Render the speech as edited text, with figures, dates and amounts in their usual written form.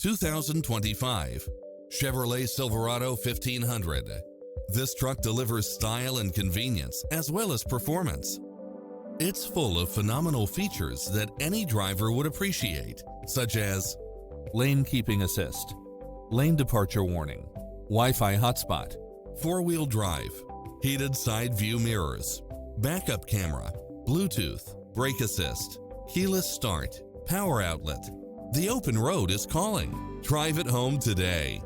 2025 Chevrolet Silverado 1500. This truck delivers style and convenience as well as performance. It's full of phenomenal features that any driver would appreciate, such as lane keeping assist, lane departure warning, Wi-Fi hotspot, four-wheel drive, heated side view mirrors, backup camera, Bluetooth, brake assist, keyless start, power outlet. The open road is calling. Drive it home today.